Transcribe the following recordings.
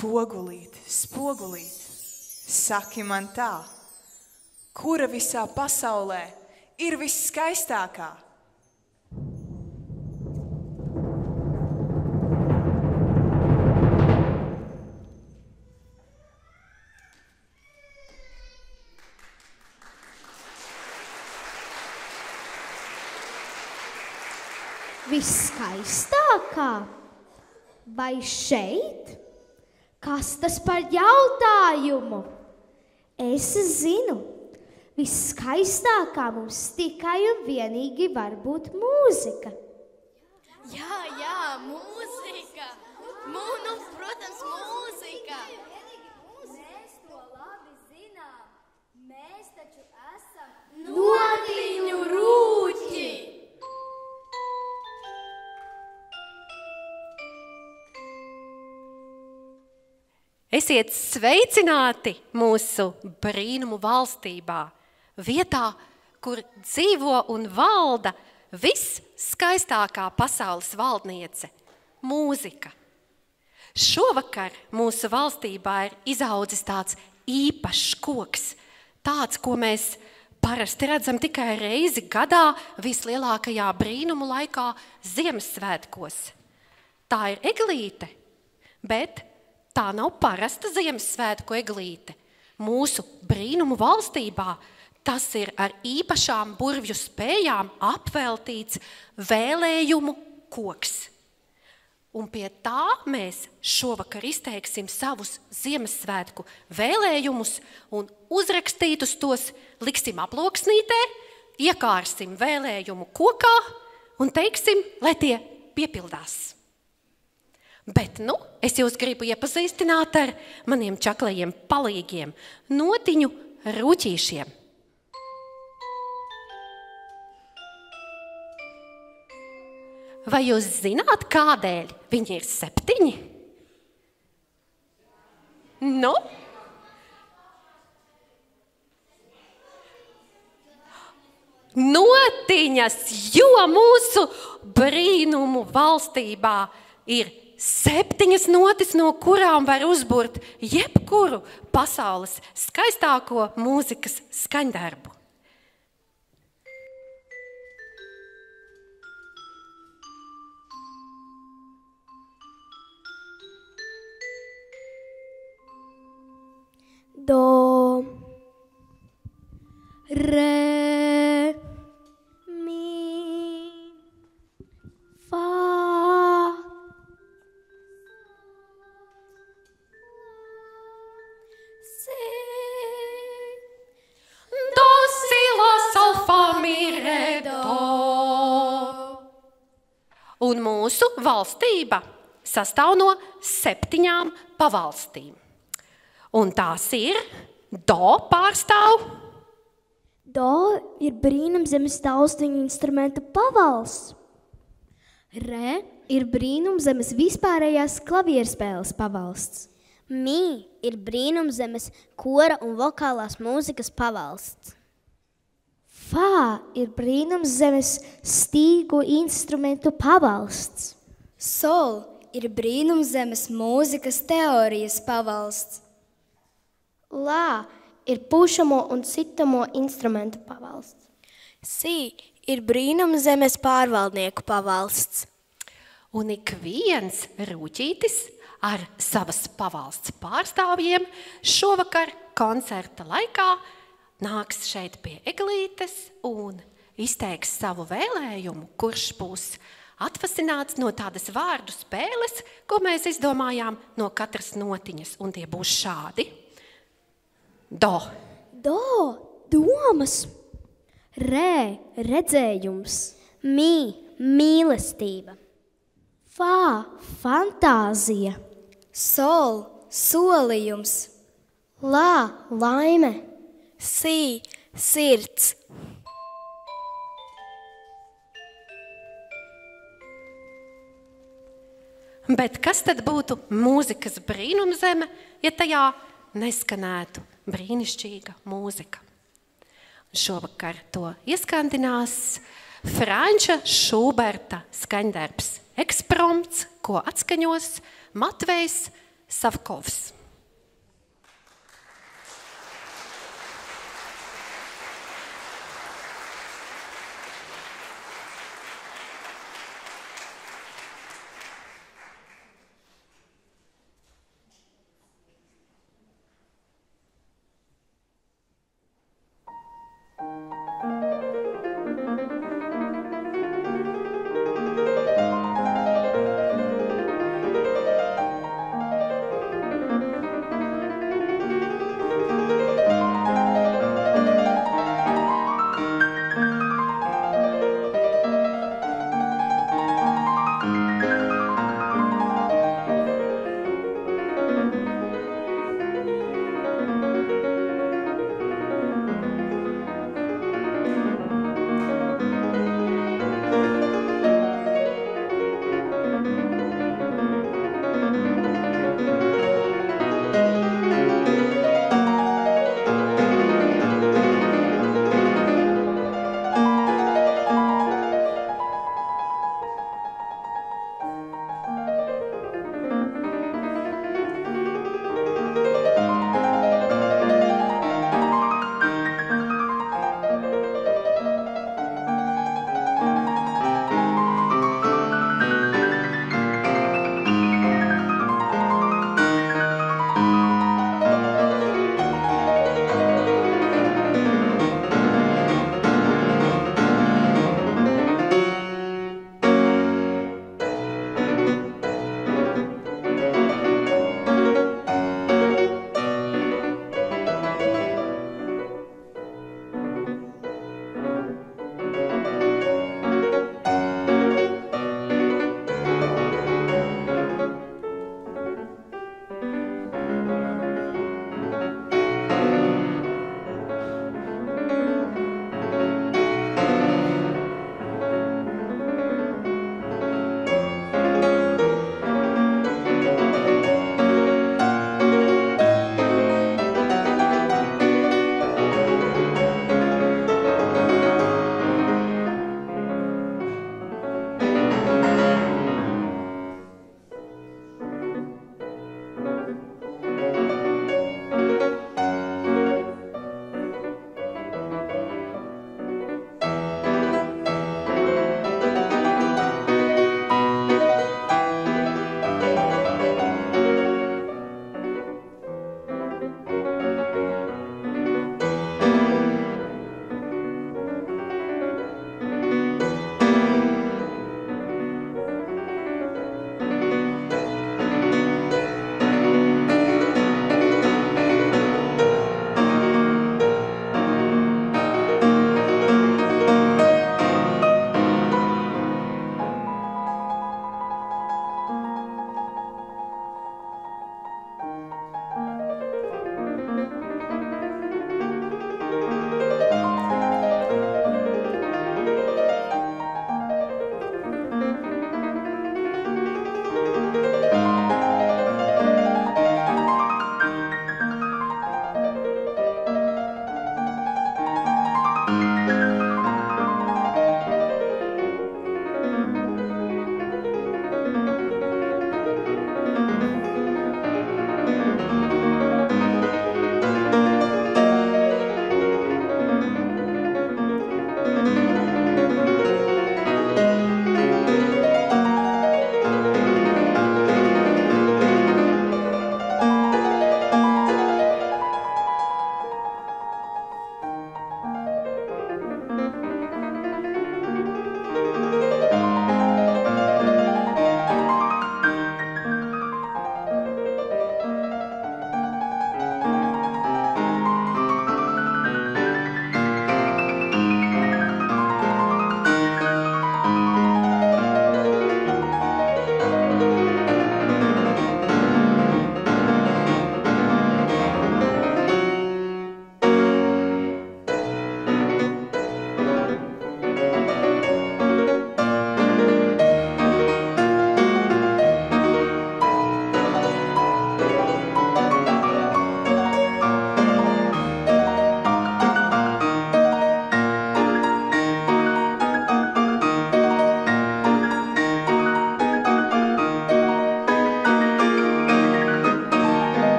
Spogulīt, spogulīt, saki man tā, kura visā pasaulē ir visskaistākā? Visskaistākā? Vai šeit? Kas tas par jautājumu? Es zinu, visskaistākā mums tikai un vienīgi var būt mūzika. Jā, mūzika. Protams, mūzika. Mēs to labi zinām. Mēs taču esam Notiņu rūķi. Esiet sveicināti mūsu brīnumu valstībā, vietā, kur dzīvo un valda visskaistākā pasaules valdniece – mūzika. Šovakar mūsu valstībā ir izaudzis tāds īpašs koks, tāds, ko mēs parasti redzam tikai reizi gadā vislielākajā brīnumu laikā Ziemassvētkos. Tā ir eglīte, bet tā nav parasta Ziemassvētku eglīte. Mūsu brīnumu valstībā tas ir ar īpašām burvju spējām apveltīts vēlējumu koks. Un pie tā mēs šovakar izteiksim savus Ziemassvētku vēlējumus un uzrakstītus tos liksim aploksnītē, iekārsim vēlējumu kokā un teiksim, lai tie piepildās. Bet, es jūs gribu iepazīstināt ar maniem čaklajiem palīgiem, notiņu rūķīšiem. Vai jūs zināt, kādēļ viņi ir 7? Notiņas, jo mūsu brīnumu valstībā ir 7 notis, no kurām var uzburt jebkuru pasaules skaistāko mūzikas skaņdarbu. Do, re, mi, fa, Si, Do, si, la, sol, fa, mi, re, do. Un mūsu valstība sastāv no 7 pavalstīm. Un tās ir do pārstāv. do ir brīnumzemes taustiņu instrumentu pavalsts. Re ir brīnumzemes vispārējās klavierspēles pavalsts. Mi ir brīnumzemes kora un vokālās mūzikas pavalsts. Fā ir brīnumzemes stīgu instrumentu pavalsts. Sol ir brīnumzemes mūzikas teorijas pavalsts. Lā ir pušamo un citamo instrumentu pavalsts. Si ir brīnumzemes pārvaldnieku pavalsts. Un ik viens rūķītis ar savas pavalsts pārstāvjiem šovakar koncerta laikā nāks šeit pie eglītes un izteiks savu vēlējumu, kurš būs atvasināts no tādas vārdu spēles, ko mēs izdomājām no katras notiņas, un tie būs šādi. Do. Do, domas. Re, redzējums. Mi, mīlestība. Fā, fantāzija. Sol, solījums. Lā, laime. Si, sirds. Bet kas tad būtu mūzikas brīnumzeme, ja tajā neskanētu brīnišķīga mūzika? Šovakar to ieskandinās Franča Šuberta skaņdarbs Ekspromts, ko atskaņos Matvejs Savkovs.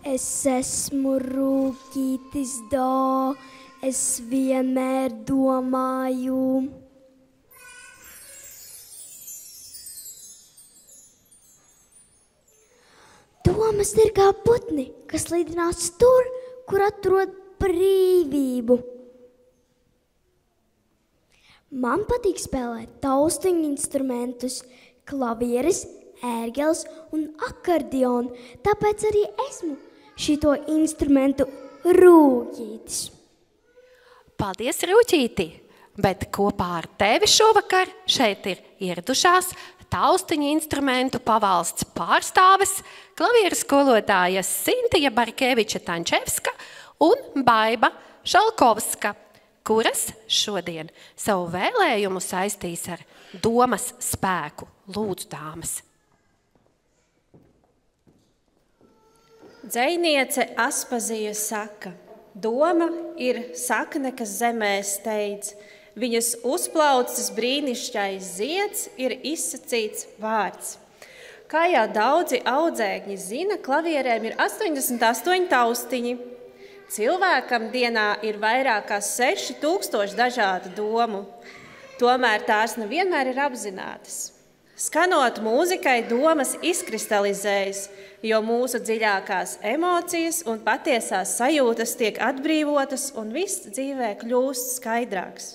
Es esmu rūkītis do, es vienmēr domāju. Domas ir kā putni, kas lidinās tur, kur atrod brīvību. Man patīk spēlēt taustiņu instrumentus, klavieres, ērgels un akordionu, tāpēc arī esmu šito instrumentu rūķītis. Paldies, Rūķīti! Bet kopā ar tevi šovakar šeit ir ieradušās taustiņu instrumentu pavalsts pārstāves, klavieru skolotāja Sintija Barkeviča-Tančevska un Baiba Šalkovska, kuras šodien savu vēlējumu saistīs ar domas spēku. Lūdzu, dāmas! Dzejniece Aspazija saka, doma ir sakne, kas zemē steidz. Viņas uzplaucis brīnišķais zieds ir izsacīts vārds. Kā jau daudzi audzēkņi zina, klavierēm ir 88 taustiņi. Cilvēkam dienā ir vairāk kā 6000 dažādu domu. Tomēr tās nevienmēr ir apzinātas. Skanot mūzikai, domas izkristalizējas, jo mūsu dziļākās emocijas un patiesās sajūtas tiek atbrīvotas un viss dzīvē kļūst skaidrāks.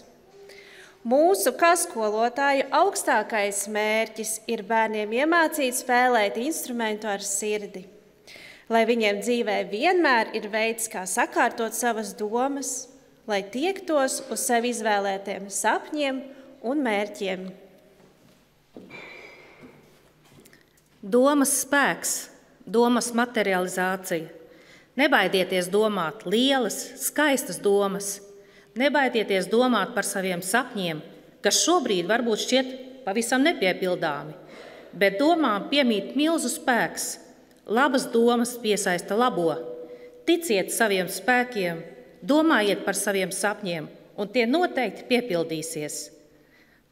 Mūsu kā skolotāju augstākais mērķis ir bērniem iemācīt spēlēt instrumentu ar sirdi, lai viņiem dzīvē vienmēr ir veids, kā sakārtot savas domas, lai tiektos uz sevi izvēlētiem sapņiem un mērķiem. Domas spēks, domas materializācija. Nebaidieties domāt lielas, skaistas domas. Nebaidieties domāt par saviem sapņiem, kas šobrīd varbūt šķiet pavisam nepiepildāmi, bet domām piemīt milzu spēks. Labas domas piesaista labo. Ticiet saviem spēkiem, domājiet par saviem sapņiem, un tie noteikti piepildīsies.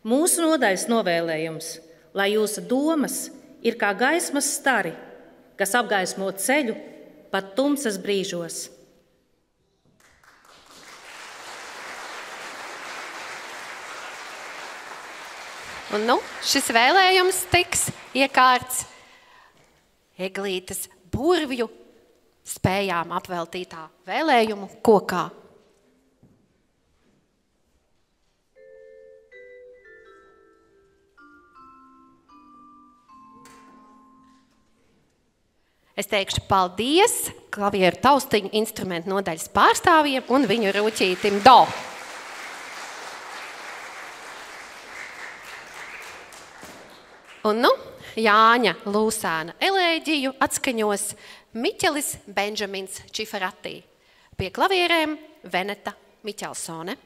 Mūsu nodaļas novēlējums, lai jūsu domas ir kā gaismas stari, kas apgaismo ceļu pat tumsas brīžos. Un šis vēlējums tiks iekārts Eglītes burvju spējām apveltītā vēlējumu kokā. Es teikšu paldies klavieru taustiņu instrumentu nodaļas pārstāvjiem un viņu rūķītim do. Un Jāņa Lūsāna elēģiju atskaņos Miķelis Benžamins Čiferatī. Pie klavierēm Veneta Miķelsone.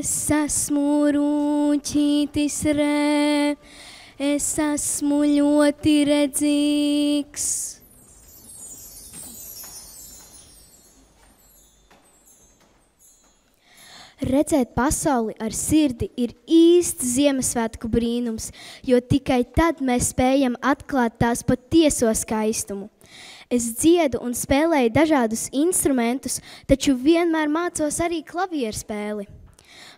Es esmu rūķītis re, es esmu ļoti redzīgs. Redzēt pasauli ar sirdi ir īsts Ziemassvētku brīnums, jo tikai tad mēs spējam atklāt tās patieso skaistumu. Es dziedu un spēlēju dažādus instrumentus, taču vienmēr mācos arī klavierspēli.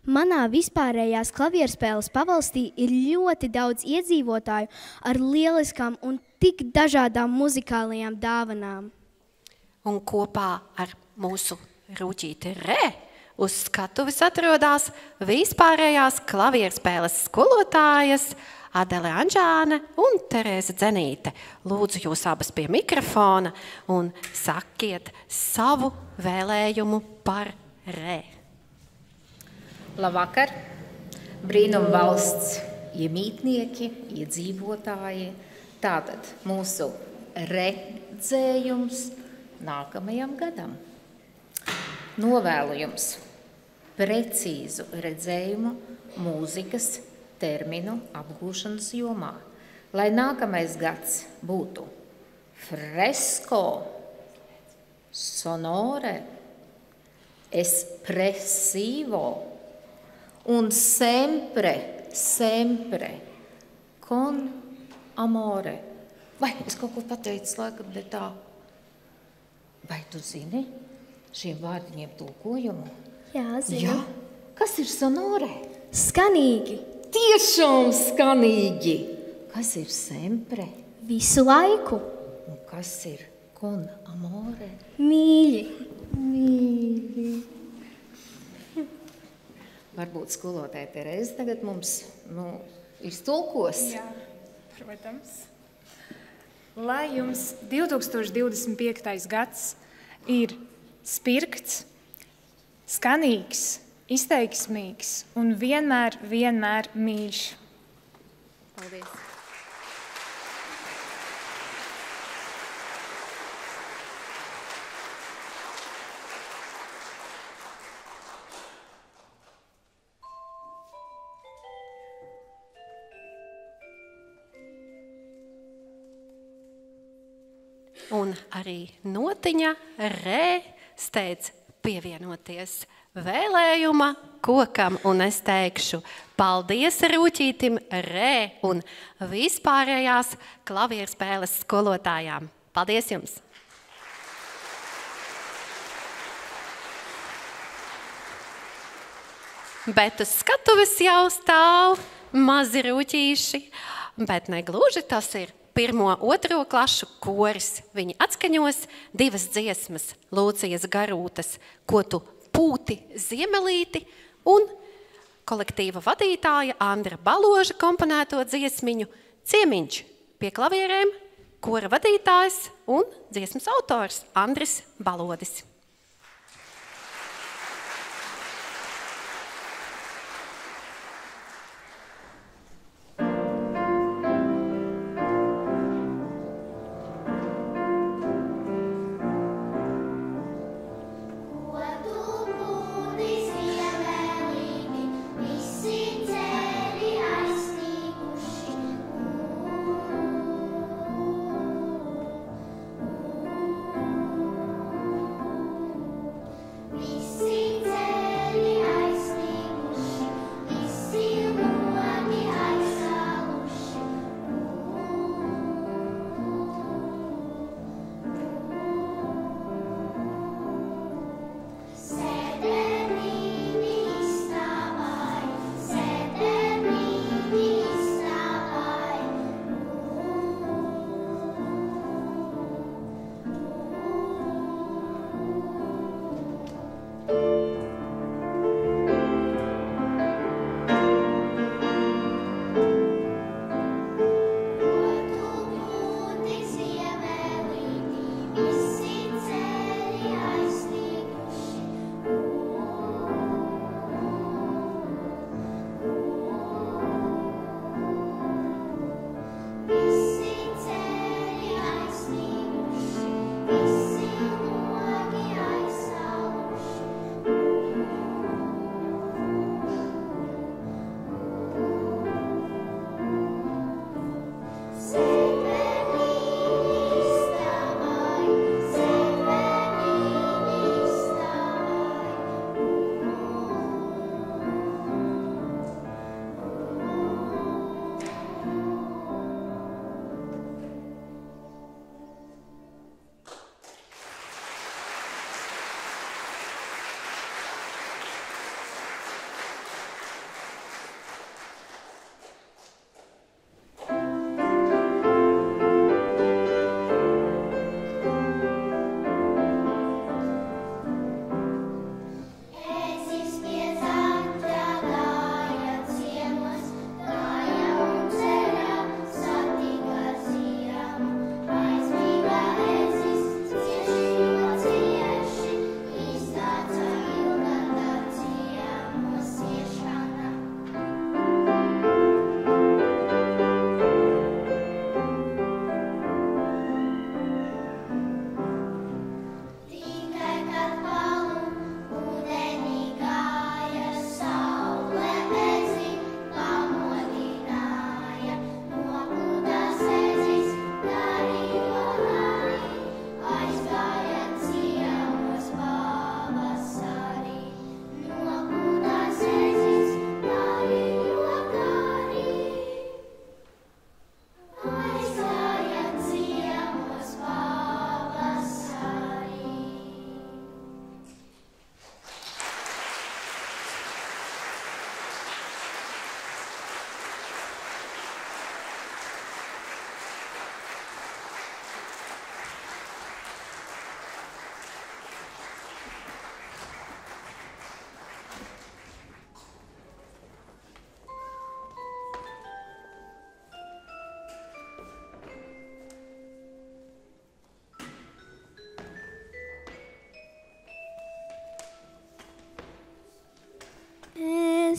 Manā vispārējās klavierspēles pavalstī ir ļoti daudz iedzīvotāju ar lieliskām un tik dažādām muzikālajām dāvanām. Un kopā ar mūsu rūķīti Re uz skatuves atrodas vispārējās klavierspēles skolotājas Adele Anžāne un Terēze Dzenīte. Lūdzu jūs abas pie mikrofona un sakiet savu vēlējumu par Re. Labvakar, brīnum valsts iemītnieki, iedzīvotāji. Tātad mūsu redzējums nākamajam gadam. Novēlu jums precīzu redzējumu mūzikas terminu apgūšanas jomā, lai nākamais gads būtu fresco, sonore, espressivo un sempre con amore. Vai es kaut ko pateicu, laikam, ne tā? Vai tu zini šiem vārdiņiem tulkojumu? Jā, zinu. Jā? Kas ir sonore? Skanīgi. Tiešām skanīgi. Kas ir sempre? Visu laiku. Un kas ir con amore? Mīļi. Varbūt skolotāja Terēze tagad mums iztulkos. Jā, protams. Lai jums 2025. gads ir spirgts, skanīgs, izteiksmīgs un vienmēr mīļš. Paldies! Un arī notiņa Re steidz pievienoties vēlējuma kokam, un es teikšu paldies rūķītim Re un vispārējās klavierspēles skolotājām. Paldies jums! Bet uz skatuves jau stāv mazi rūķīši, bet ne gluži tas ir 1. 2. klašu koris. Viņi atskaņos 2 dziesmas Lūcijas Garūtas, Ko tu pūti ziemelīti, un kolektīva vadītāja Andra Baloža komponēto dziesmiņu Ciemiņš pie klavierēm, kora vadītājs un dziesmas autors Andris Balodis. Ko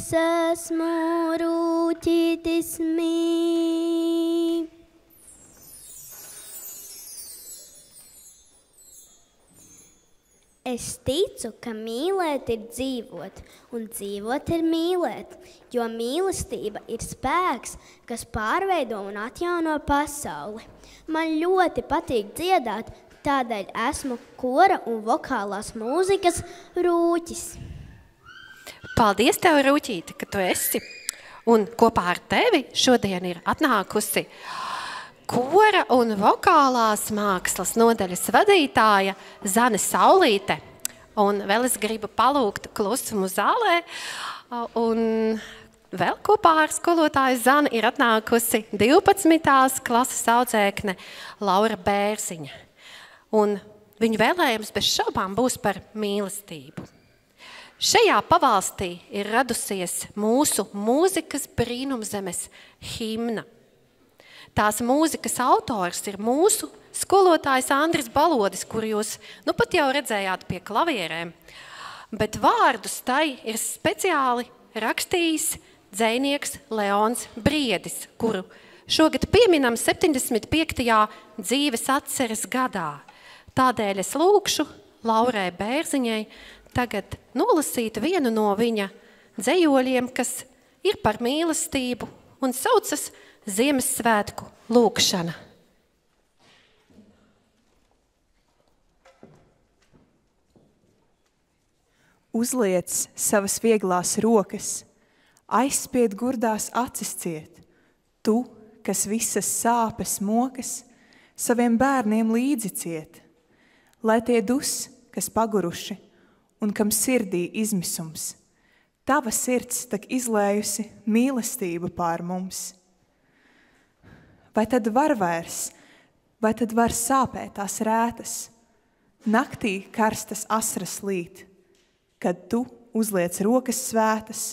Es esmu rūķītis mī. Es ticu, ka mīlēt ir dzīvot, un dzīvot ir mīlēt, jo mīlestība ir spēks, kas pārveido un atjauno pasauli. Man ļoti patīk dziedāt, tādēļ esmu kora un vokālās mūzikas rūķis. Paldies tev, Rūķīte, ka tu esi. Un kopā ar tevi šodien ir atnākusi kora un vokālās mākslas nodaļas vadītāja Zane Saulīte. Un vēl es gribu palūgt klusumu zālē. Un vēl kopā ar skolotāju Zani ir atnākusi 12. klases audzēkne Laura Bērziņa. Un viņu vēlējums bez šaubām būs par mīlestību. Šajā pavalstī ir radusies mūsu mūzikas brīnumzemes himna. Tās mūzikas autors ir mūsu skolotājs Andris Balodis, kuru jūs pat jau redzējāt pie klavierēm. Bet vārdus tai ir speciāli rakstījis dzejnieks Leons Briedis, kuru šogad pieminam 75. dzīves atceres gadā. Tādēļ es lūkšu Laurai Bērziņai tagad nolasīt vienu no viņa dzejoļiem, kas ir par mīlestību un saucas Ziemassvētku lūkšana. Uzliec savas vieglās rokas, aizspied gurdās acis ciet. Tu, kas visas sāpes mokas, saviem bērniem līdzi ciet. Lai tie dus, kas paguruši un kam sirdī izmisums, tava sirds tak izlējusi mīlestību pār mums. Vai tad var vairs, vai tad var sāpēt tās rētas, naktī karstas asras līt, kad tu uzliec rokas svētas,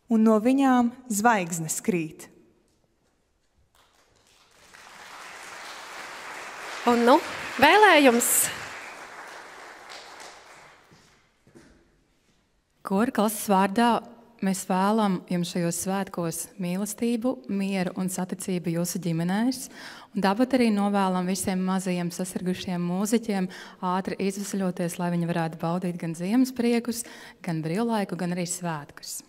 un no viņām zvaigznes krīt. Un vēlējums. Kora klases vārdā mēs vēlam jums šajos svētkos mīlestību, mieru un saticību jūsu ģimenēs. Un tāpat arī novēlam visiem mazajiem sasirgušiem mūziķiem ātri izvesaļoties, lai viņi varētu baudīt gan ziemas priekus, gan brīvlaiku, gan arī svētkus.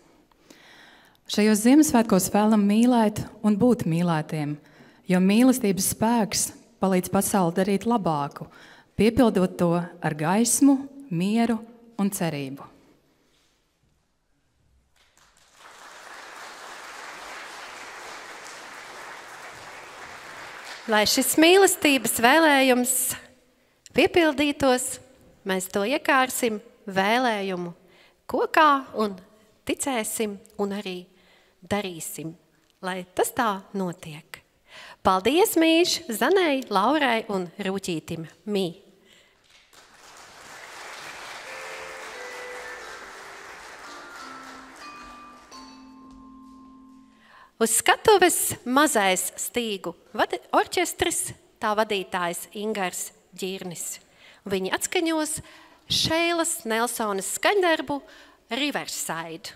Šajos Ziemassvētkos vēlam mīlēt un būt mīlētiem, jo mīlestības spēks palīdz pasauli darīt labāku, piepildot to ar gaismu, mieru un cerību. Lai šis mīlestības vēlējums piepildītos, mēs to iekārsim vēlējumu kokā un ticēsim un arī darīsim, lai tas tā notiek. Paldies, mīļš, Zanei, Laurai un Rūķītim mī. Uz skatuves mazais stīgu orķestris, tā vadītājs Ingars Ģirnis. Viņi atskaņos Šeilas Nelsonas skaņdarbu Riverside.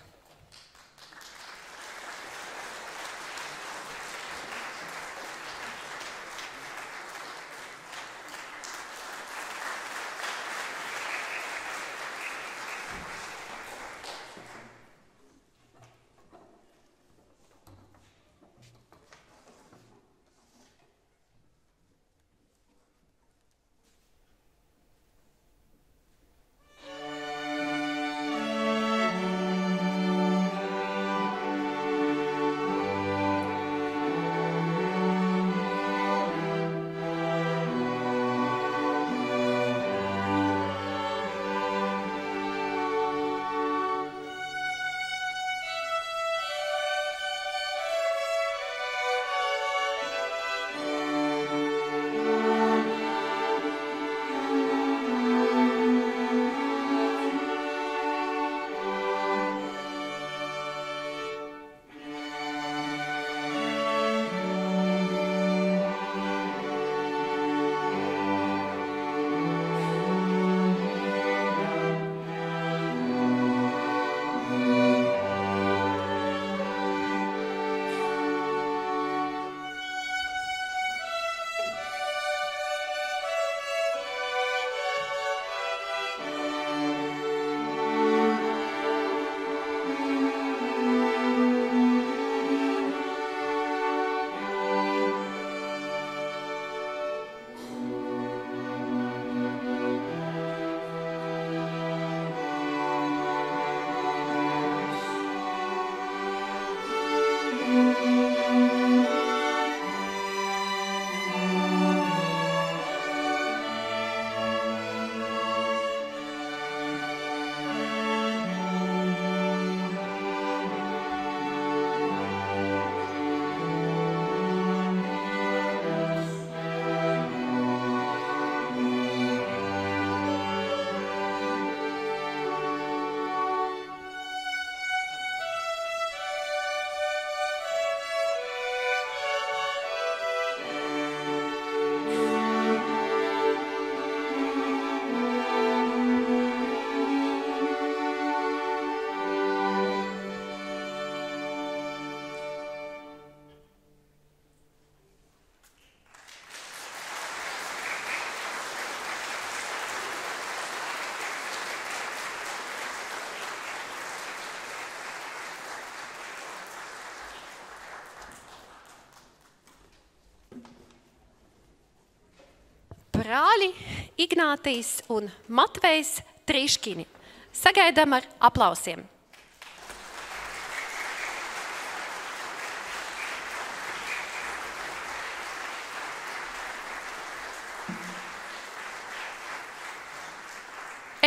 brāļi Ignātijs un Matvejs Triškini. Sagaidām ar aplausiem.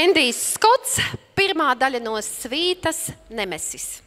Endijs Skots, pirmā daļa no svītas Nemesis.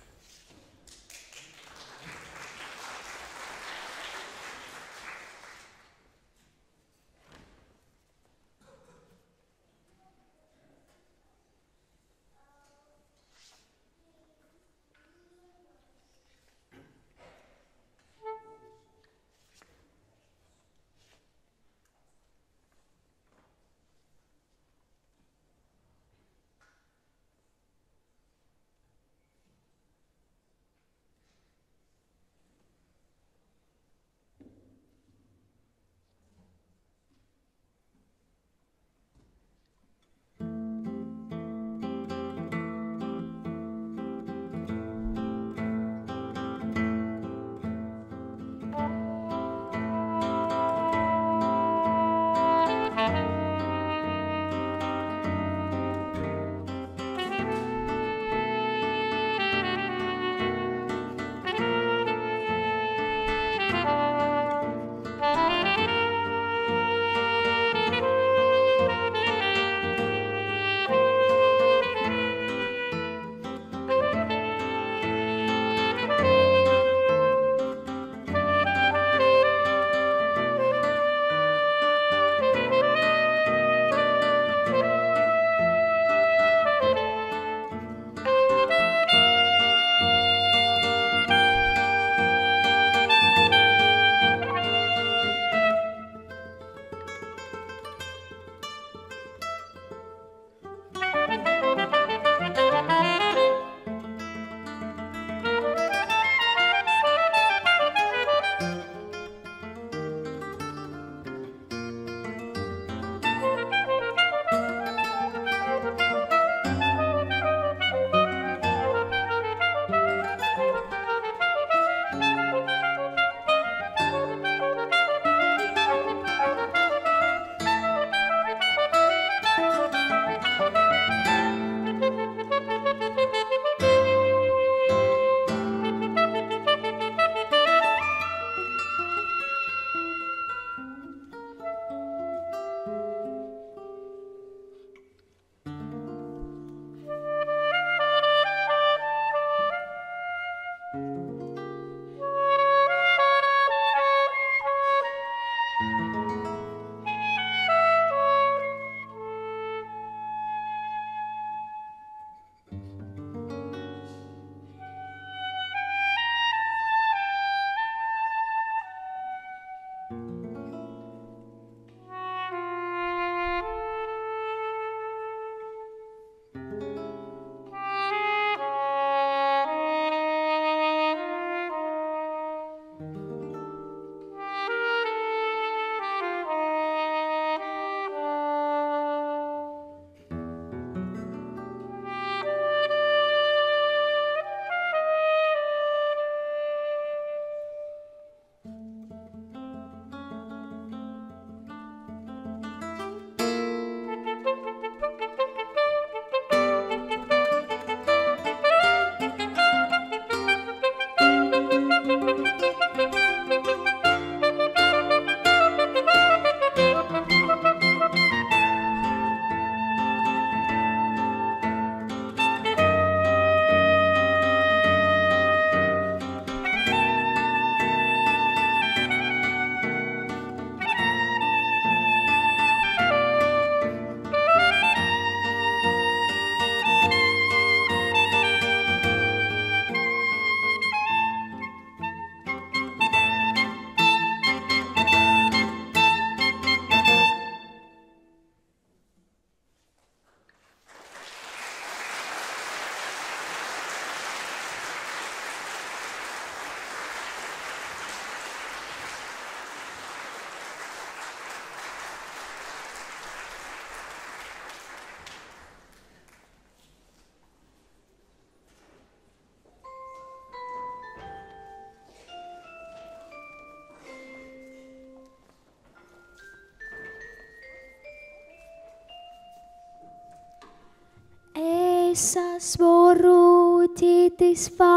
esmu rūķītis fā,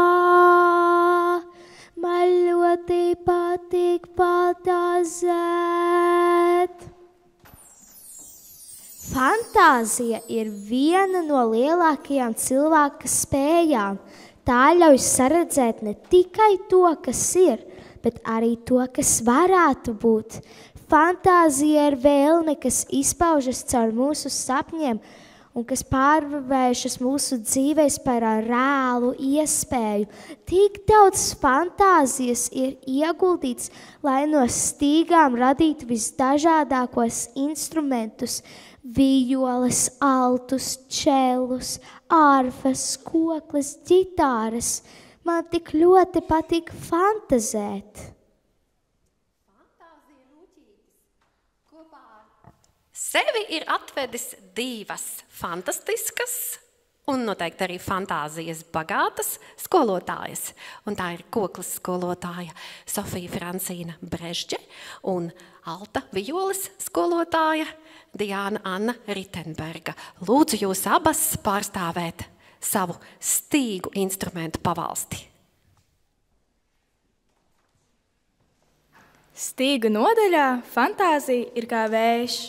man ļoti patīk fantazēt. Fantāzija ir viena no lielākajām cilvēka spējām. Tā ļauj saredzēt ne tikai to, kas ir, bet arī to, kas varētu būt. Fantāzija ir vēlme, kas izpaužas caur mūsu sapņiem un kas pārvēršas mūsu dzīvēs par reālu iespēju. Tik daudz fantāzijas ir ieguldīts, lai no stīgām radītu visdažādākos instrumentus, vijoles, altus, čellus, ārfas, kokles, ģitāras. Man tik ļoti patīk fantazēt. Sevi ir atvedis divas fantastiskas un noteikti arī fantāzijas bagātas skolotājas. Un tā ir koklas skolotāja Sofija Francīna Brežģe un alta violes skolotāja Diāna Anna Ritenberga. Lūdzu jūs abas pārstāvēt savu stīgu instrumentu pavalsti. Stīgu nodaļā fantāzija ir kā vējš,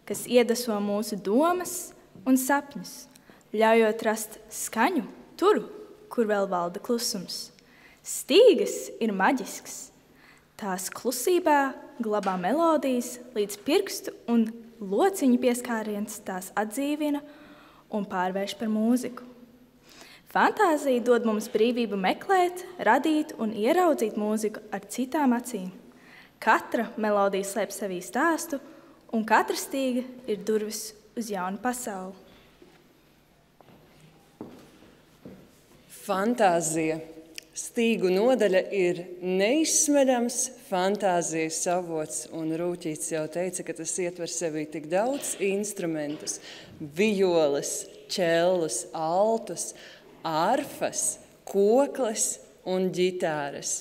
kas iedvesmo mūsu domas un sapņus, ļaujot rast skaņu tur, kur vēl valda klusums. Stīgas ir maģisks. Tās klusībā glabā melodijas līdz pirkstu un lociņu pieskāriens tās atdzīvina un pārvērš par mūziku. Fantāzija dod mums brīvību meklēt, radīt un ieraudzīt mūziku ar citām acīm. Katra melodija slēp sevī stāstu, un katra stīga ir durvis uz jaunu pasauli. Fantāzija. Stīgu nodaļa ir neizsmerams fantāzijas avots, un Rūķītis jau teica, ka tas ietver sevī tik daudz instrumentus – violes, čellus, altus, ārfas, kokles un ģitāras.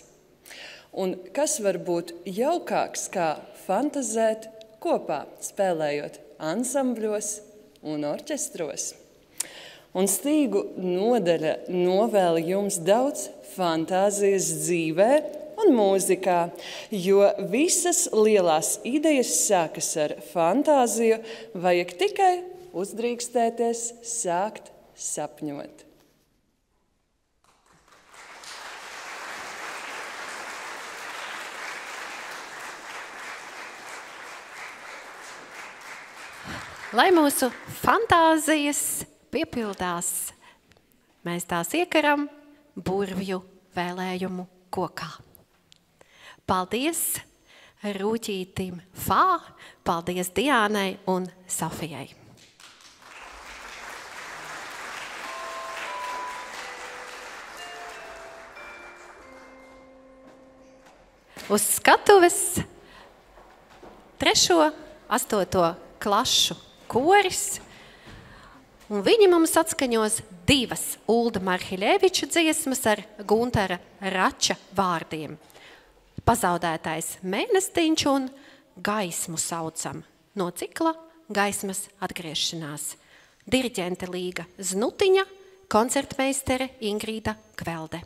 Un kas var būt jaukāks, kā fantazēt kopā, spēlējot ansambļos un orķestros? Un stīgu nodaļa novēl jums daudz fantāzijas dzīvē un mūzikā, jo visas lielās idejas sākas ar fantāziju, vajag tikai uzdrīkstēties sākt sapņot. Lai mūsu fantāzijas piepildās, mēs tās iekaram burvju vēlējumu kokā. Paldies Rūķītim Fā, paldies Diānai un Sofijai. Uz skatuves 3. 8. klašu koris, un viņi mums atskaņos 2 Ulda Marhiļeviča dziesmas ar Guntara Rača vārdiem. Pazaudētais mēnestiņš un gaismu saucam no cikla Gaismas atgriešanās. Diriģente Līga Znutiņa, koncertmeistere Ingrīda Kvelde.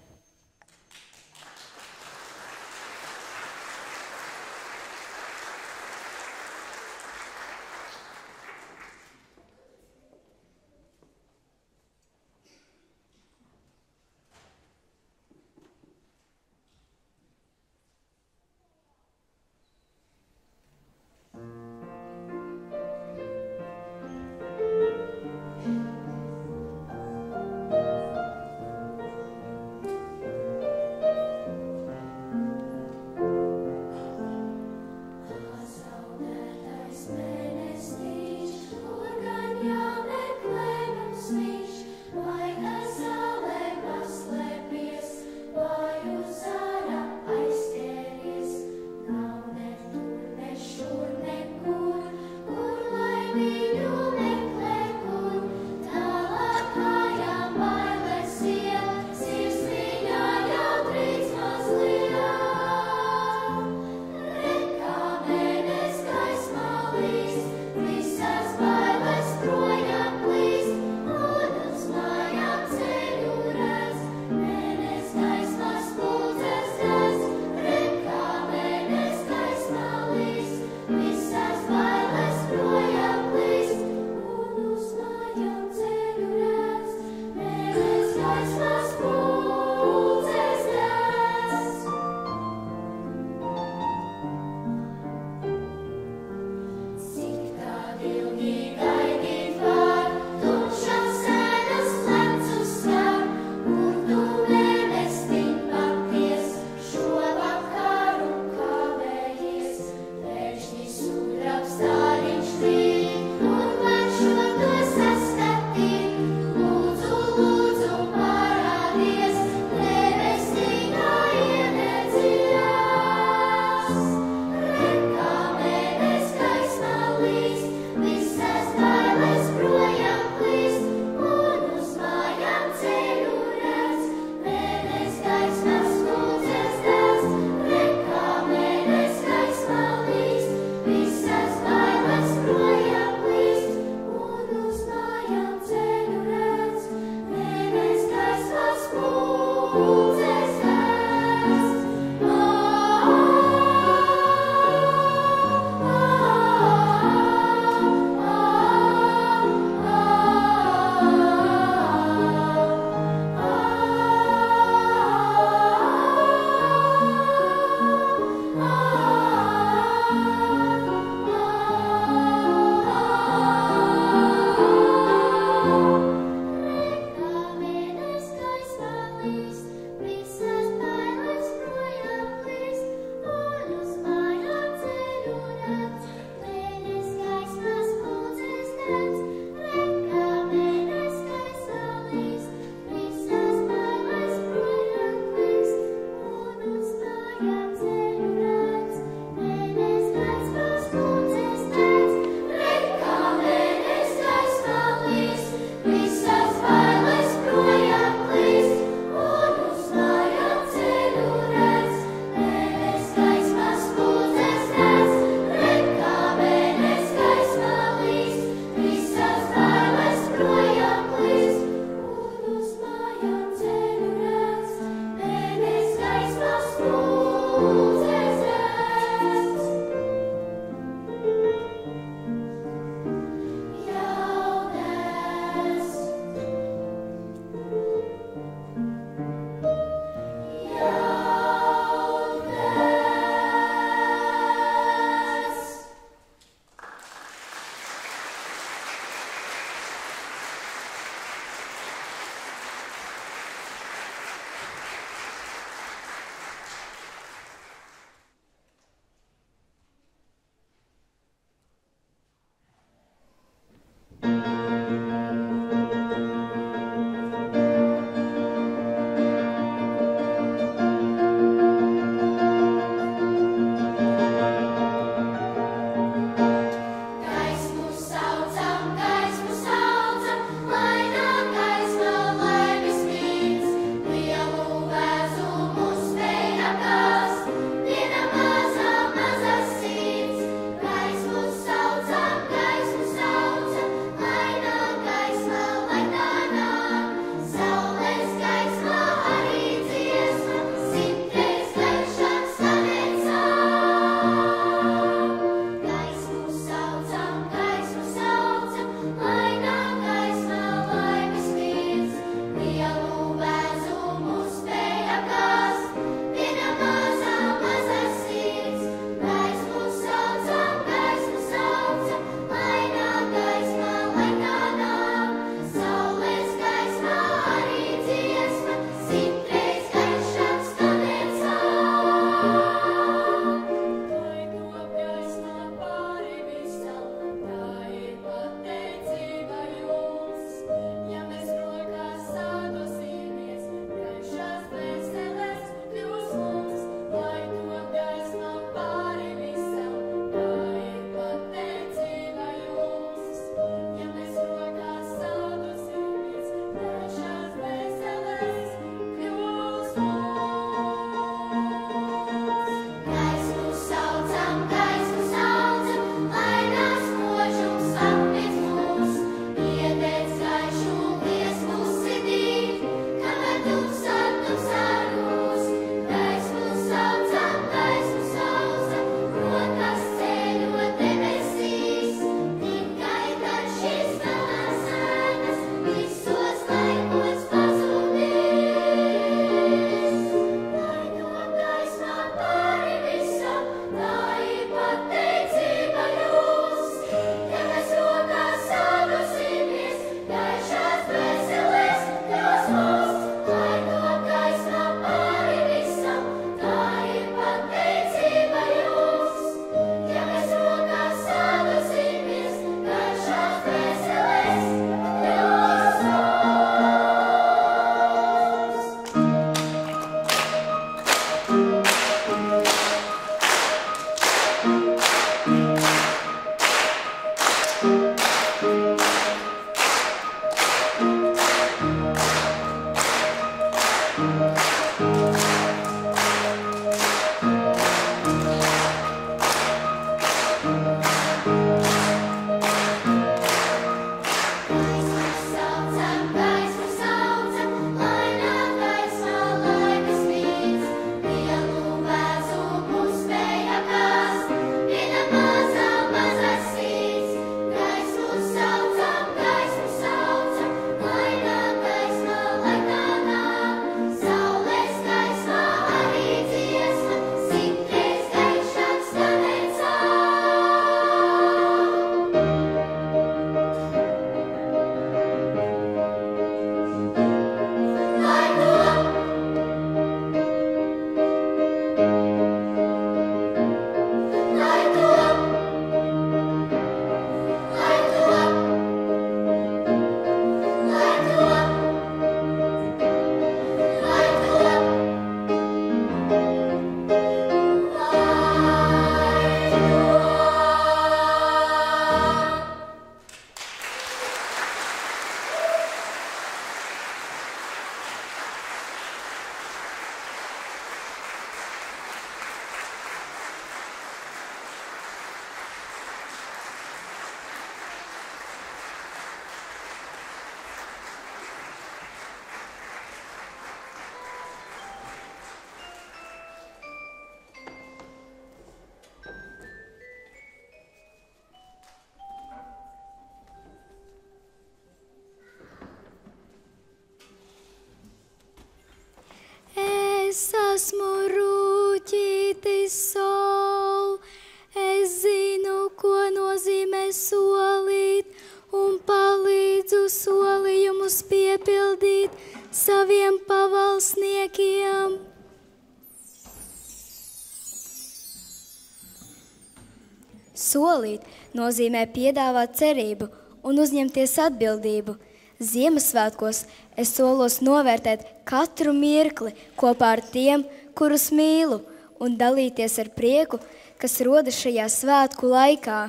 Solīt nozīmē piedāvāt cerību un uzņemties atbildību. Ziemassvētkos es solos novērtēt katru mirkli kopā ar tiem, kurus mīlu, un dalīties ar prieku, kas rodas šajā svētku laikā.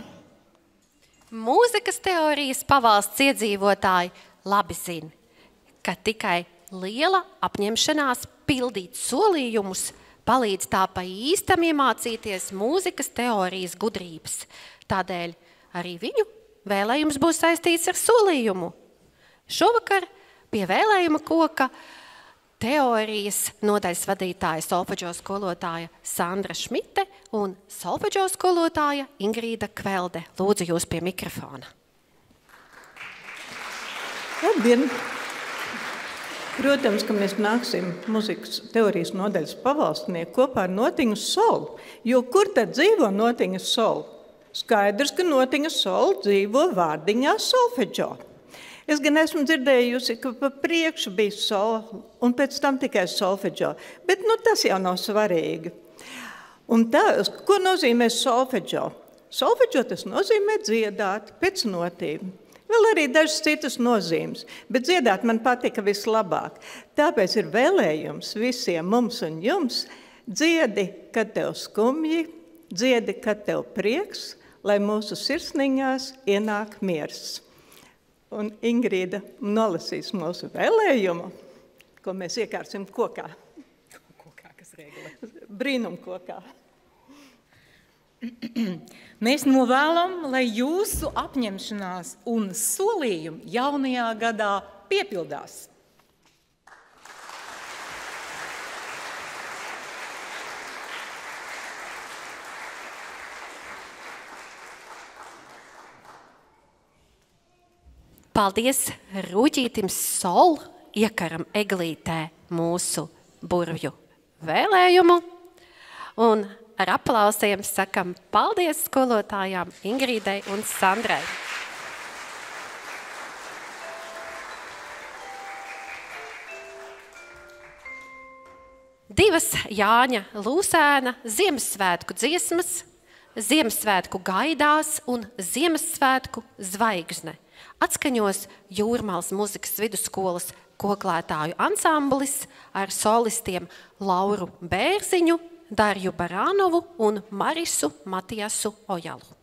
Mūzikas teorijas pavalsts iedzīvotāji labi zina, ka tikai liela apņemšanās pildīt solījumus palīdz tā pa īstam iemācīties mūzikas teorijas gudrības. Tādēļ arī viņu vēlējums būs saistīts ar solījumu. Šovakar pie vēlējuma koka teorijas nodaļas vadītāja solfeģo skolotāja Sandra Šmite un solfeģo skolotāja Ingrīda Kvelde. Lūdzu jūs pie mikrofona. Labdien! Protams, ka mēs nāksim muzikas teorijas nodaļas pavalstnieku kopā ar Notiņu Solu, jo kur tad dzīvo Notiņa Sola? Skaidrs, ka Notiņa Sola dzīvo Vārdiņā solfeģo. Es gan esmu dzirdējusi, ka pa priekšu bija sola un pēc tam tikai solfeģo, bet tas jau nav svarīgi. Un ko nozīmē solfeģo? Solfeģo tas nozīmē dziedāt pēc notīm. Vēl arī dažas citas nozīmes, bet dziedāt man patika vislabāk. Tāpēc ir vēlējums visiem mums un jums dziedi, kad tev skumji, dziedi, kad tev prieks, lai mūsu sirsniņās ienāk miers. Un Ingrīda nolasīs mūsu vēlējumu, ko mēs iekārsim kokā. Kokā, kas regula? Brīnumkokā. Mēs novēlam, lai jūsu apņemšanās un solījumi jaunajā gadā piepildās. Paldies Rūķītim Sol, iekaram eglītē mūsu burvju vēlējumu. Un ar aplausiem sakam paldies skolotājām Ingrīdai un Sandrai. Divas Jāņa Lūsēna Ziemassvētku dziesmas, Ziemassvētku gaidās un Ziemassvētku zvaigzne atskaņos Jūrmālas muzikas vidusskolas koklētāju ansamblis ar solistiem Lauru Bērziņu, Darju Barānovu un Marisu Matiasu Ojalu.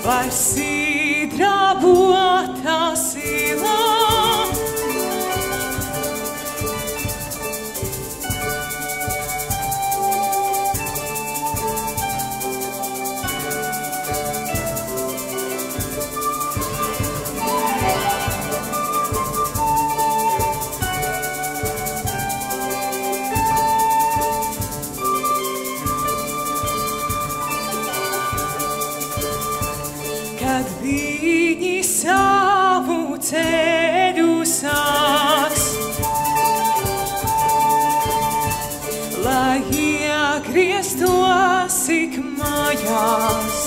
vai sīdrabotā silā. Kad viņi savu ceļu sāks, lai iegrieztos ik mājās,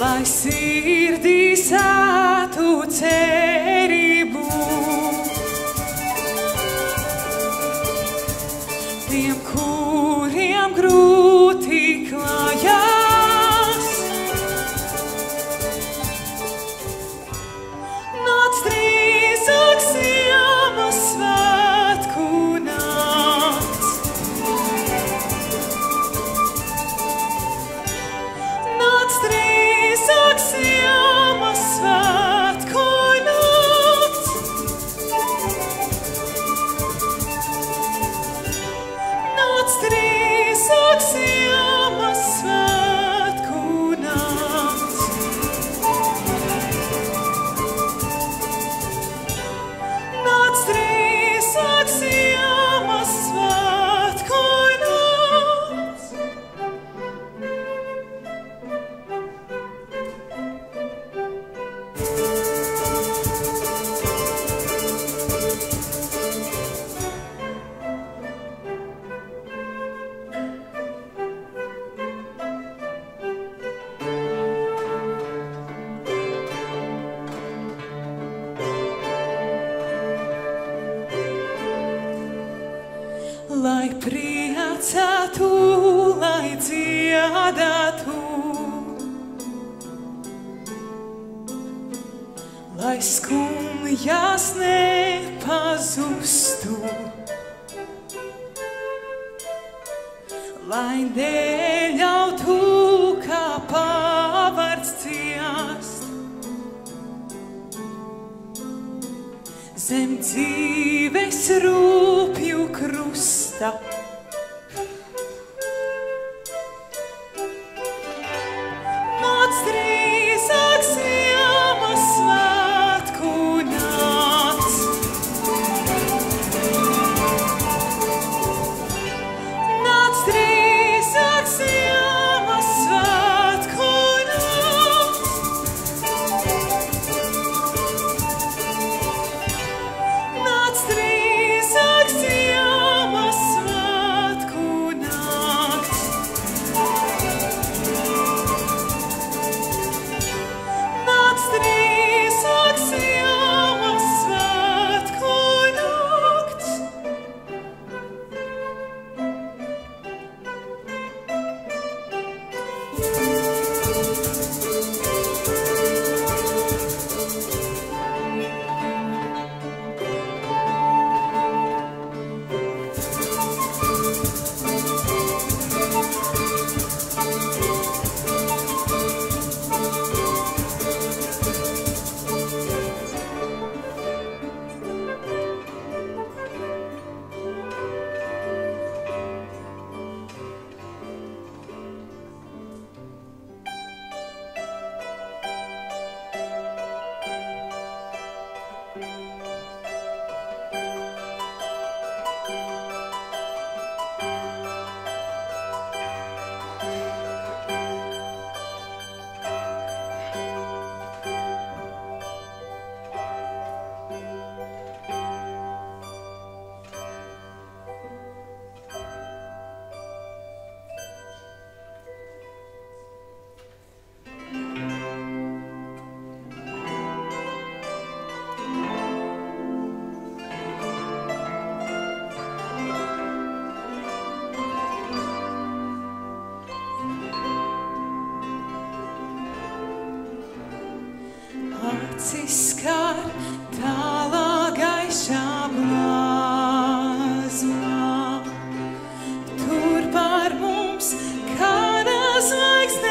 lai sirdī sētu cerību, tiem, kuriem grūti klājās. Nāc drīzāk Ziemassvētku nakts. Nāc drīzāk Ziemassvētku nakts. Nāc drīzāk Ziemassvētku nakts. Nāc drīzāk Ziemassvētku nakts. Lai priecātu, lai dziedātu, lai skumjas nepazustu, lai neļautu, kā pavards ciest, zem dzīves rūpju krusta. Nāc drīzāk Ziemassvētku nakts. Nāc drīzāk Ziemassvētku nakts. Nāc drīzāk Ziemassvētku nakts. Nāc drīzāk Ziemassvētku nakts. Acis skar tālā gaišā blāzmā, tur par mums kāda zvaigzne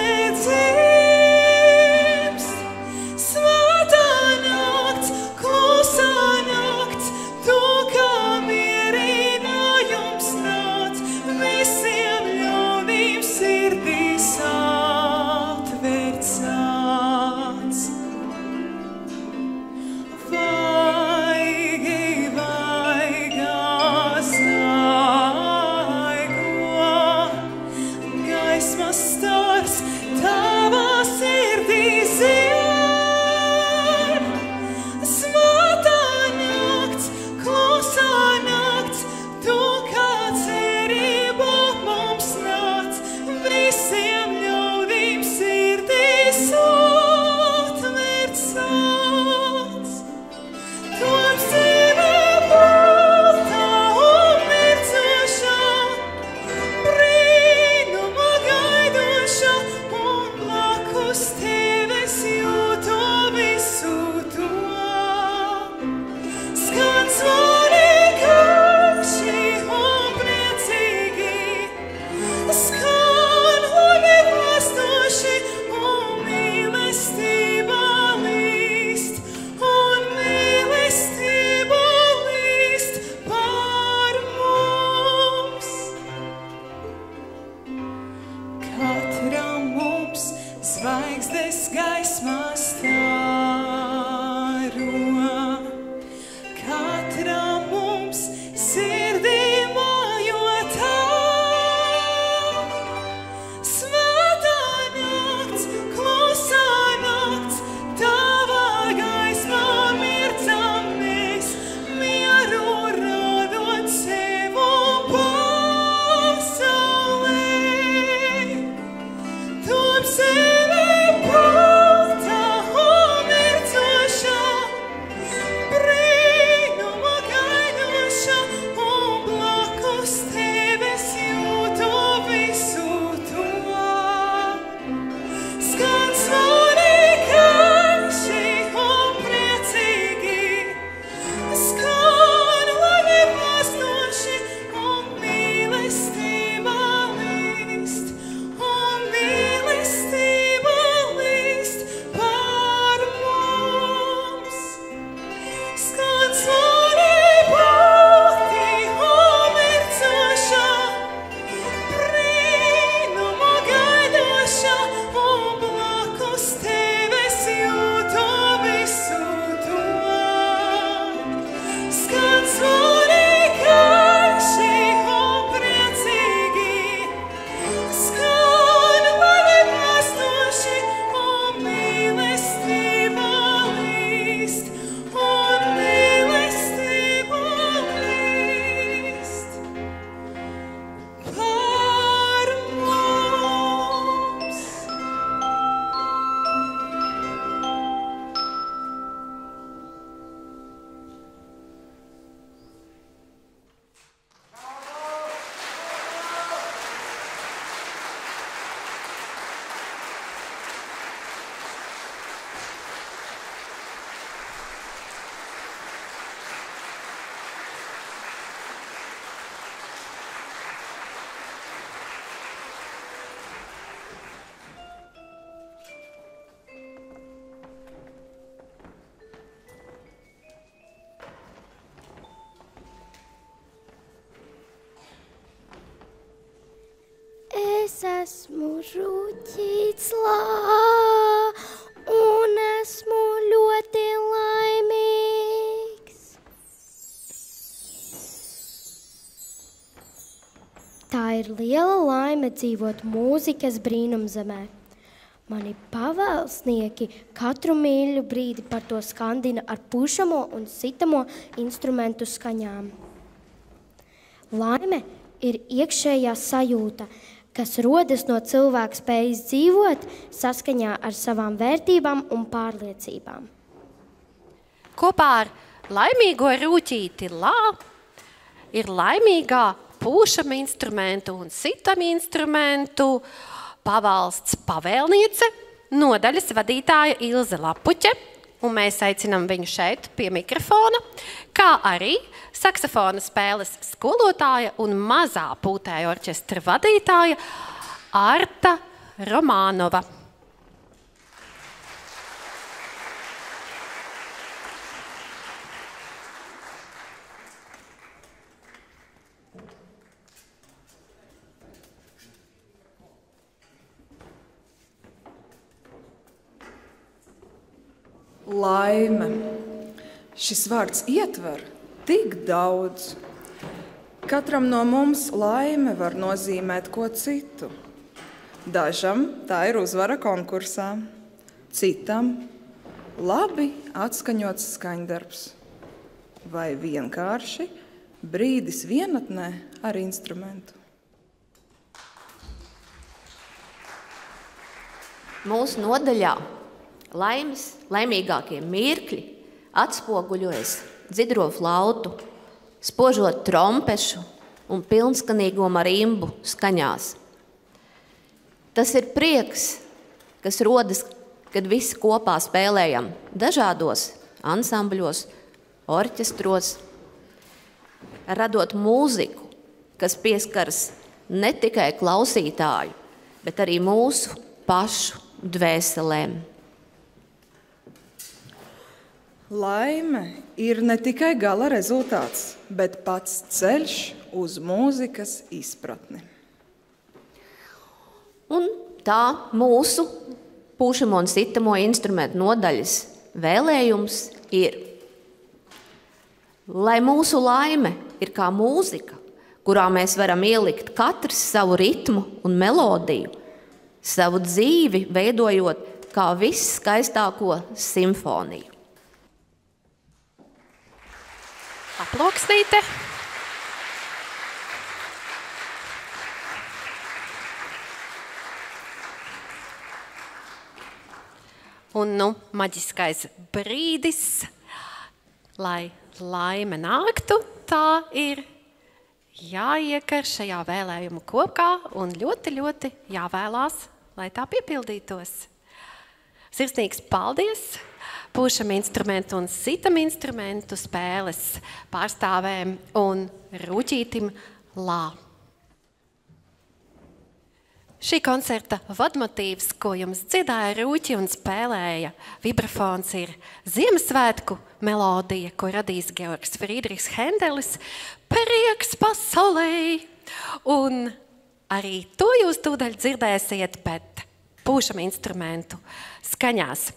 Es esmu Rūķīts Lā, un esmu ļoti laimīgs. Tā ir liela laime dzīvot mūzikas brīnumzemē. Mani pavēlsnieki katru mīļu brīdi par to skandina ar pušamo un sitamo instrumentu skaņām. Laime ir iekšējā sajūta, kas rodas no cilvēka spējas dzīvot saskaņā ar savām vērtībām un pārliecībām. Kopā ar laimīgo Rūķīti Lā ir laimīgā pūšama instrumentu un sitama instrumentu pavalsts pavēlniece, nodaļas vadītāja Ilze Lapuķe, un mēs aicinām viņu šeit pie mikrofona, kā arī saksofona spēles skolotāja un mazā pūtēja orķestra vadītāja Arta Romānova. Laime. Šis vārds ietver tik daudz. Katram no mums laime var nozīmēt ko citu. Dažam tā ir uzvara konkursā, citam labi atskaņots skaņdarbs vai vienkārši brīdis vienatnē ar instrumentu. Mūsu nodaļā laimīgākie mirkļi atspoguļojas dzidro flautu, spožot trompešu un pilnskanīgo marimbu skaņās. Tas ir prieks, kas rodas, kad visi kopā spēlējam dažādos ansambļos, orķestros, radot mūziku, kas pieskaras ne tikai klausītāju, bet arī mūsu pašu dvēselēm. Laime ir ne tikai gala rezultāts, bet pats ceļš uz mūzikas izpratni. Un tā mūsu pūšamo un sitamo instrumentu nodaļas vēlējums ir, lai mūsu laime ir kā mūzika, kurā mēs varam ielikt katrs savu ritmu un melodiju, savu dzīvi veidojot kā visskaistāko simfoniju. Aploksnīte. Un maģiskais brīdis, lai laime nāktu, tā ir jāiekar šajā vēlējumu kopā un ļoti, ļoti jāvēlās, lai tā piepildītos. Sirsnīgs paldies pūšam instrumentu un sitam instrumentu spēles pārstāvēm un Rūķītim Lā. Šī koncerta vadmotīvs, ko jums dziedāja Rūķi un spēlēja vibrafons, ir Ziemassvētku melodija, ko radījis Georgs Friedrichs Hendelis, Prieks pasaulē. Un arī to jūs tūdaļ dzirdēsiet, bet pūšam instrumentu skaņās.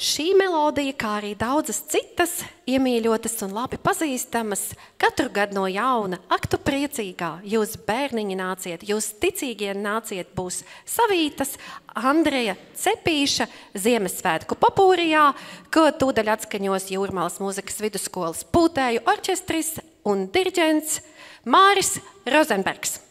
Šī melodija, kā arī daudzas citas iemīļotas un labi pazīstamas, katru gadu no jauna, ak tu priecīgā, jūs bērniņi nāciet, jūs ticīgie nāciet, būs savītas Andreja Cepīša Ziemassvētku papūrijā, ko tūdaļ atskaņos Jūrmalas mūzikas vidusskolas pūtēju orķestris un diriģents Māris Rozenbergs.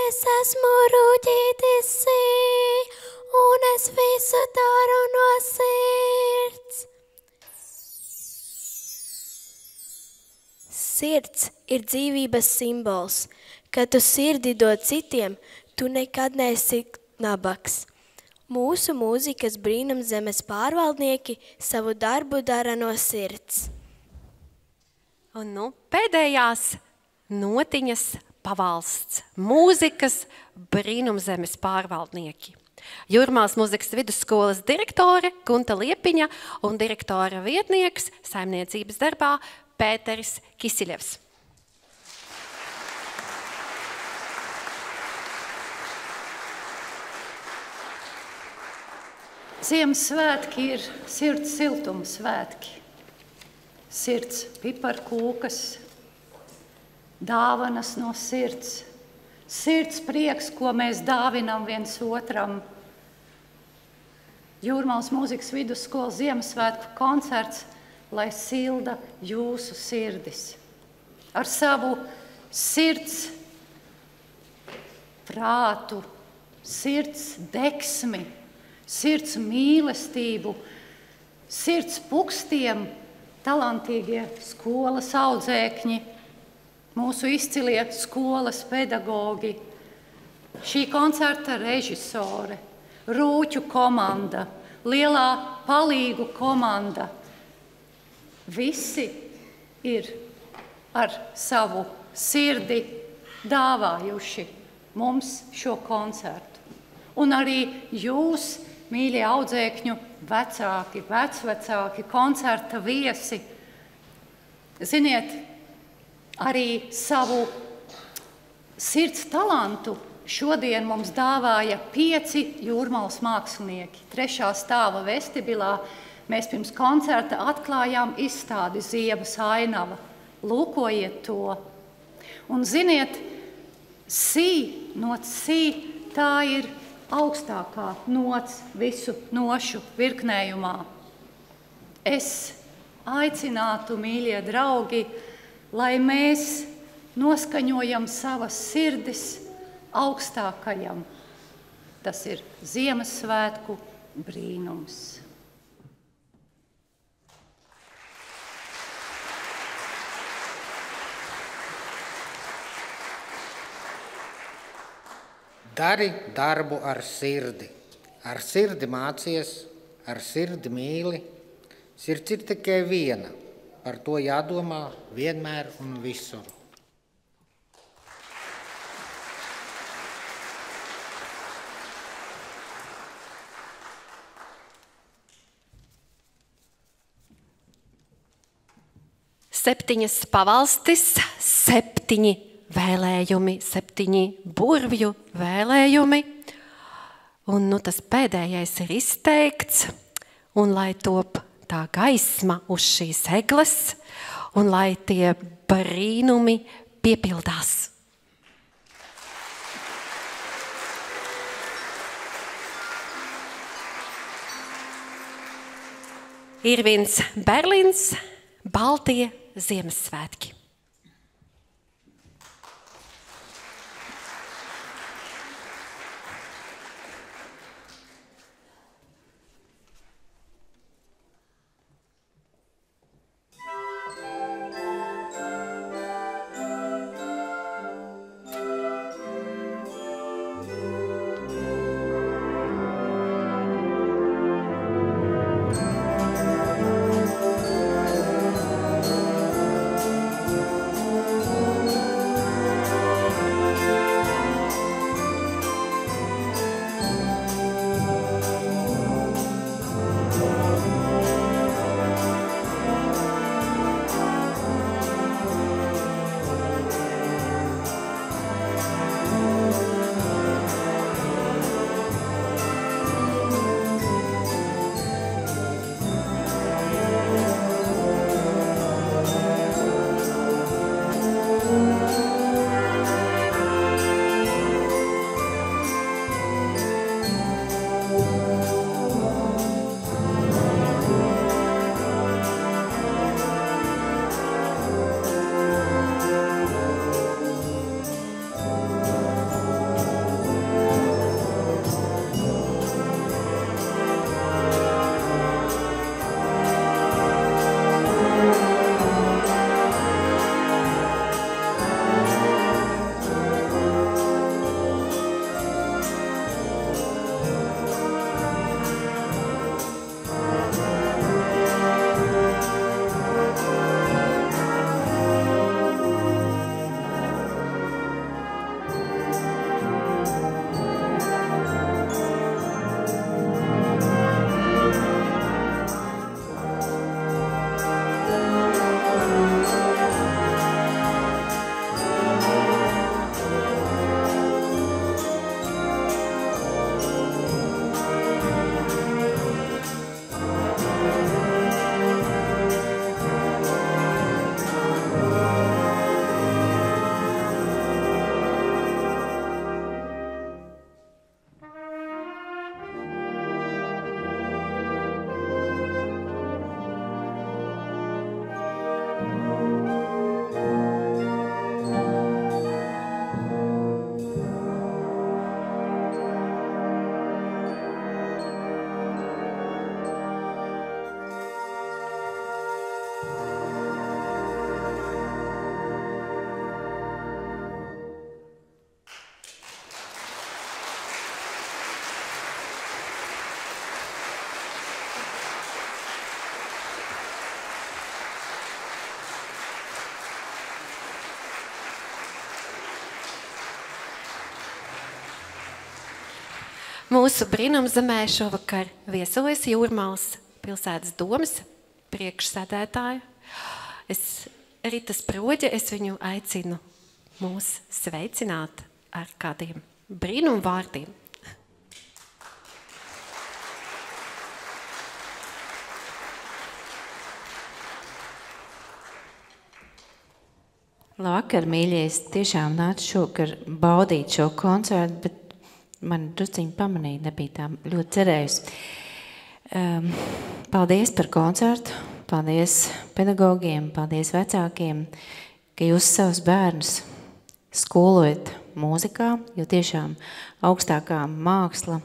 Es esmu rūķītis, un es visu daru no sirds. Sirds ir dzīvības simbols. Kad tu sirdi dod citiem, tu nekad neesi nabaks. Mūsu mūzikas brīnumzemes pārvaldnieki savu darbu dara no sirds. Un pēdējās notiņas pavalsts mūzikas brīnumzemes pārvaldnieki. Jūrmālas mūzikas vidusskolas direktore Gunta Liepiņa un direktora vietnieks saimniecības darbā Pēteris Kisiļevs. Ziemassvētki ir sirds siltuma svētki. Sirds piparkūkas, dāvanas no sirds, sirds prieks, ko mēs dāvinam viens otram. Jūrmālas mūzikas vidusskolas Ziemassvētku koncerts, lai silda jūsu sirdis. Ar savu sirds prātu, sirds deksmi, sirds mīlestību, sirds pukstiem, talantīgie skolas audzēkņi, mūsu izcilie skolas pedagogi, šī koncerta režisore, rūķu komanda, lielā palīgu komanda. Visi ir ar savu sirdi dāvājuši mums šo koncertu. Un arī jūs, mīļie audzēkņu vecāki, vecvecāki, koncerta viesi, ziniet, arī savu sirds talantu šodien mums dāvāja 5 Jūrmalas mākslinieki. 3. stāva vestibilā mēs pirms koncerta atklājām izstādi Ziebas ainava. Lūkojiet to. Un ziniet, nots sī, tā ir augstākā nots visu nošu virknējumā. Es aicinātu, mīļie draugi, lai mēs noskaņojam savas sirdis augstākajam. Tas ir Ziemassvētku brīnums. Dari darbu ar sirdi. Ar sirdi mācies, ar sirdi mīli. Sirds ir tikai viena. Par to jādomā vienmēr un visur. Septiņas pavalstis, 7 vēlējumi, 7 burvju vēlējumi. Un tas pēdējais ir izteikts, un lai top tā gaisma uz šīs egles, un lai tie brīnumi piepildās. Irvins Berlins, Baltie Ziemassvētki. Mūsu brīnumzemē šovakar viesojas Jūrmālas pilsētas domas priekšsēdētāja. Rita Sproģe, es viņu aicinu mūs sveicināt ar kādiem brīnumu vārdiem. Labvakar, mīļie, es tiešām nācu šokar baudīt šo koncertu, bet man drusciņi pamanīja, nebija tā ļoti cerējusi. Paldies par koncertu, paldies pedagogiem, paldies vecākiem, ka jūs savus bērnus skolojat mūzikā, jo tiešām augstākā māksla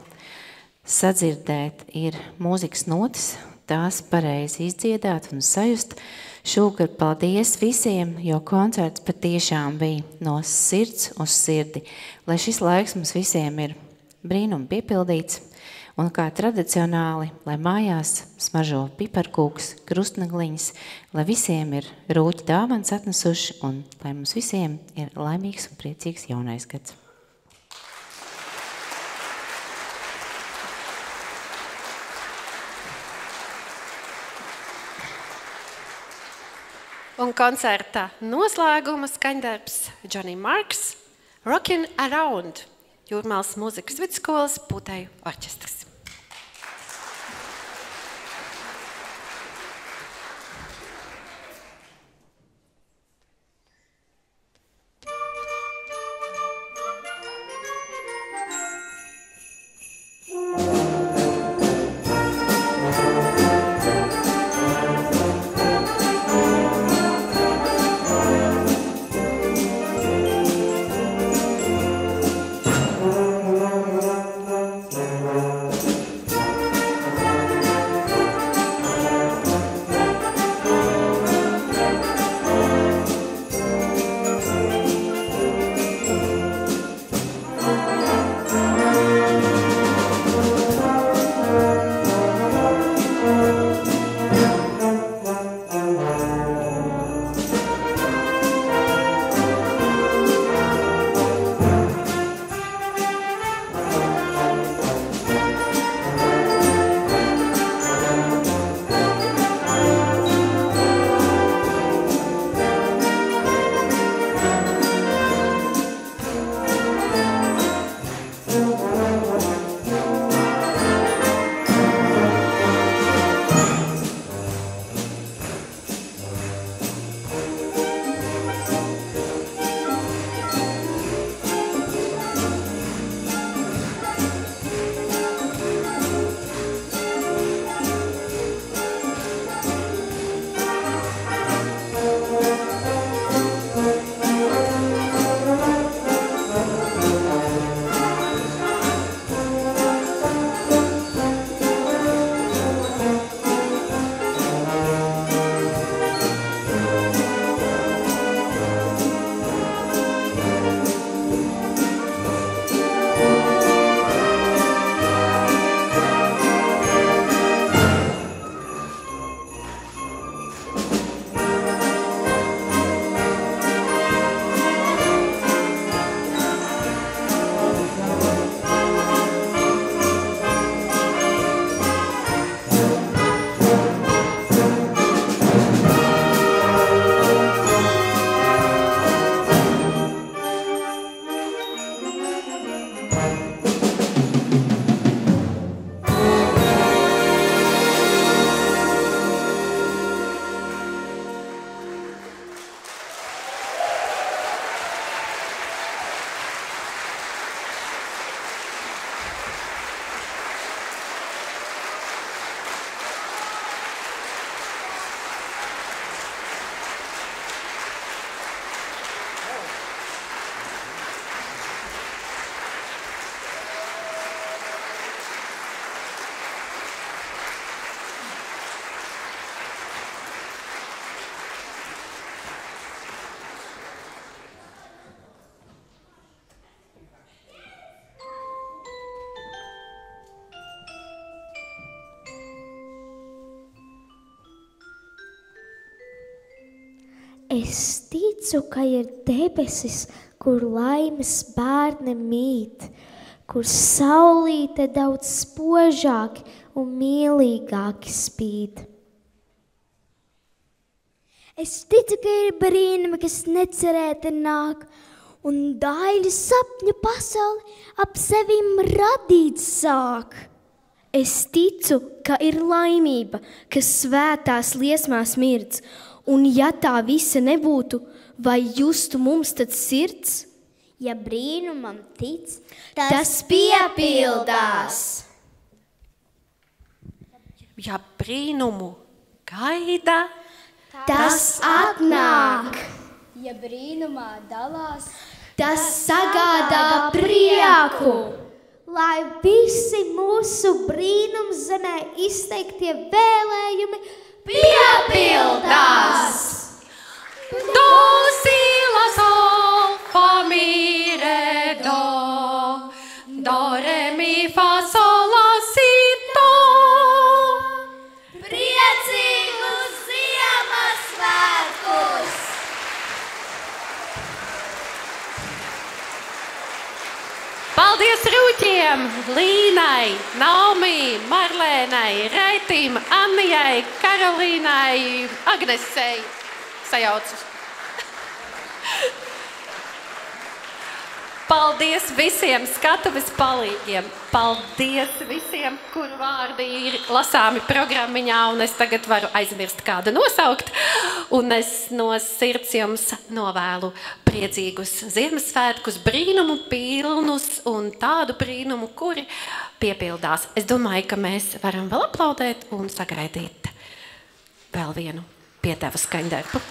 sadzirdēt ir mūzikas notis, tās pareizi izdziedāt un sajust. Šovakar paldies visiem, jo koncerts patiešām bija no sirds uz sirdi, lai šis laiks mums visiem ir brīnumi piepildīts, un kā tradicionāli, lai mājās smaržo piparkūks, krustnagliņas, lai visiem ir rūķi dāvanas atnesuši, un lai mums visiem ir laimīgs un priecīgs jaunais gads. Un koncerta noslēguma skaņdarbs Johnny Marks, Rockin' Around, Jūrmālas mūzikas vidusskolas puteju orķestris. Es ticu, ka ir debesis, kur laimes bērni mīt, kur saulīte daudz spožāk un mīlīgāk spīd. Es ticu, ka ir brīnumi, kas necerēti nāk, un daļa sapņu pasauli ap sevim radīt sāk. Es ticu, ka ir laimība, kas svētās liesmās mirdz, un ja tā visa nebūtu, vai justu mums tad sirds? Ja brīnumam tic, Tas piepildās. Ja brīnumu gaida, Tas atnāk. Ja brīnumā dalās, Tas sagādā prieku. lai visi mūsu brīnumzemē izteiktie vēlējumi piepildās. Do, si, la, sol, fa, mi, re, do, re, mi, fa, sol, la, si, do. Priecīgus Ziemassvētkus! Paldies Rūķiem, Līnai, Naumī, Marlēnai, Raitim, Annijai, Karolīnai, Agnesei. Sajaucu. Paldies visiem skatuves palīgiem. Paldies visiem, kuru vārdi ir lasāmi programmiņā, un es tagad varu aizmirst kādu nosaukt. Un es no sirds jums novēlu priecīgus Ziemassvētkus, brīnumu pilnus un tādu brīnumu, kuri piepildās. Es domāju, ka mēs varam vēl aplaudēt un sagaidīt vēl vienu piedevu skaņdarbu.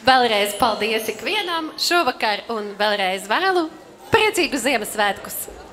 Vēlreiz paldies ikvienam šovakar un vēlreiz vēlu priecīgus Ziemassvētkus!